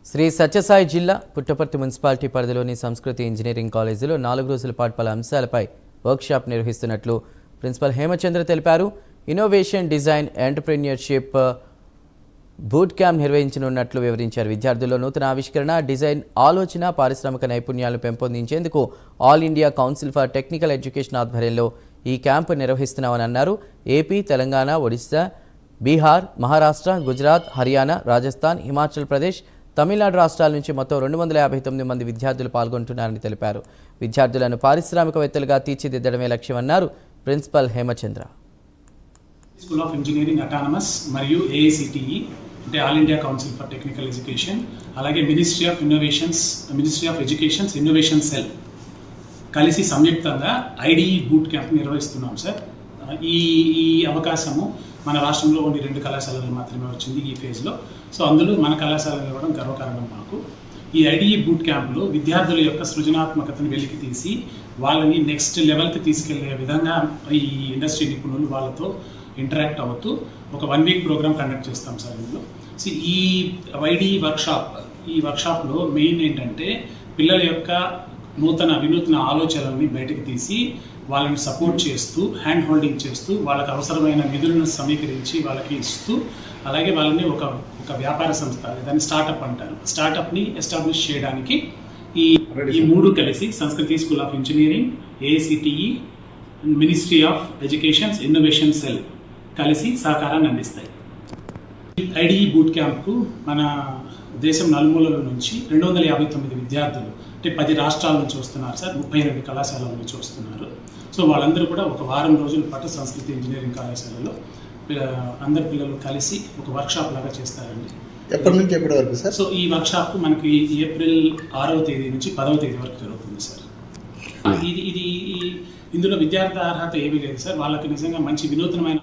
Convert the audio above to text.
శ్రీ సత్యసాయి జిల్లా పుట్టపర్తి మున్సిపాలిటీ పరిధిలోని సంస్కృతి ఇంజనీరింగ్ కాలేజీలో 4 రోజుల పాటు పలు అంశాలపై వర్క్షాప్ నిర్వహిస్తున్నట్లు ప్రిన్సిపల్ హేమచంద్ర తెలిపారు. Innovation, design, entrepreneurship boot camp నిర్వహించనున్నట్లు వివరించారు. విద్యార్థుల్లో నూతన ఆవిష్కరణ, డిజైన్, ఆలోచన, పారిశ్రామిక నైపుణ్యాలను పెంపొందించేందుకు all India council for technical education ఆధ్వర్యంలో ఈ క్యాంపు నిర్వహిస్తున్నామని అన్నారు. ఏపీ, తెలంగాణ, ఒడిశా, బీహార్, మహారాష్ట్ర, గుజరాత్, హర్యానా, రాజస్థాన్, హిమాచల్ ప్రదేశ్, తమిళనాడు రాష్ట్రాల నుంచి మొత్తం 259 మంది విద్యార్థులు పాల్గొంటున్నారని తెలిపారు. విద్యార్థులను పారిశ్రామికవేత్తలుగా తీర్చిదిద్దడమే లక్ష్యమన్నారు principal Hemachandra. School of engineering autonomous మరియు ఏఐసిటిఈ అంటే all India council for technical education, అలాగే ministry of educations innovation cell కలిసి సంయుక్తంగా ఐడిఈ బూట్ క్యాంప్ నిర్వహిస్తున్నాం సార్. ఈ అవకాశము మన రాష్ట్రంలో ఓన్లీ 2 కళాశాలలు మాత్రమే వచ్చింది ఈ ఫేజ్లో. సో అందులో మన కళాశాలలు ఇవ్వడం గర్వకారణం మాకు. ఈ ఐడిఈ బూట్ క్యాంప్లో విద్యార్థుల యొక్క సృజనాత్మకతను వెలికి తీసి వాళ్ళని నెక్స్ట్ లెవెల్కి తీసుకెళ్లే విధంగా ఈ ఇండస్ట్రీ నిపుణులు వాళ్ళతో ఇంటరాక్ట్ అవుతూ ఒక 1 వీక్ ప్రోగ్రామ్ కండక్ట్ చేస్తాం సార్ ఇందులో. సో ఈ ఐడిఈ వర్క్షాప్లో మెయిన్ ఏంటంటే పిల్లల యొక్క వినూత్న ఆలోచనల్ని బయటకు తీసి వాళ్ళని సపోర్ట్ చేస్తూ, హ్యాండ్ హోల్డింగ్ చేస్తూ, వాళ్ళకి అవసరమైన నిధులను సమీకరించి వాళ్ళకి ఇస్తూ, అలాగే వాళ్ళని ఒక వ్యాపార సంస్థ దాన్ని స్టార్టప్ అంటారు, స్టార్టప్ని ఎస్టాబ్లిష్ చేయడానికి ఈ 3 కలిసి సంస్కృతి school of engineering, AICTE, ministry of educations innovation cell కలిసి సహకారాన్ని అందిస్తాయి. ఐడిఈ బూట్ క్యాంప్కు మన దేశం నలుమూలల నుంచి 259 విద్యార్థులు అంటే 10 రాష్ట్రాల నుంచి వస్తున్నారు సార్. 38 కళాశాలల నుంచి వస్తున్నారు. సో వాళ్ళందరూ కూడా ఒక వారం రోజుల పాటు సంస్కృతి ఇంజనీరింగ్ కళాశాలలో అందరు పిల్లలు కలిసి ఒక వర్క్షాప్ లాగా చేస్తారండి. ఎప్పటి నుంచి ఎప్పటి వరకు సార్? సో ఈ వర్క్షాప్ మనకి ఏప్రిల్ 6వ తేదీ నుంచి 10వ తేదీ వరకు జరుగుతుంది సార్. ఇందులో విద్యార్థి అర్హత ఏమీ లేదు సార్. వాళ్ళకి నిజంగా మంచి వినూత్నమైన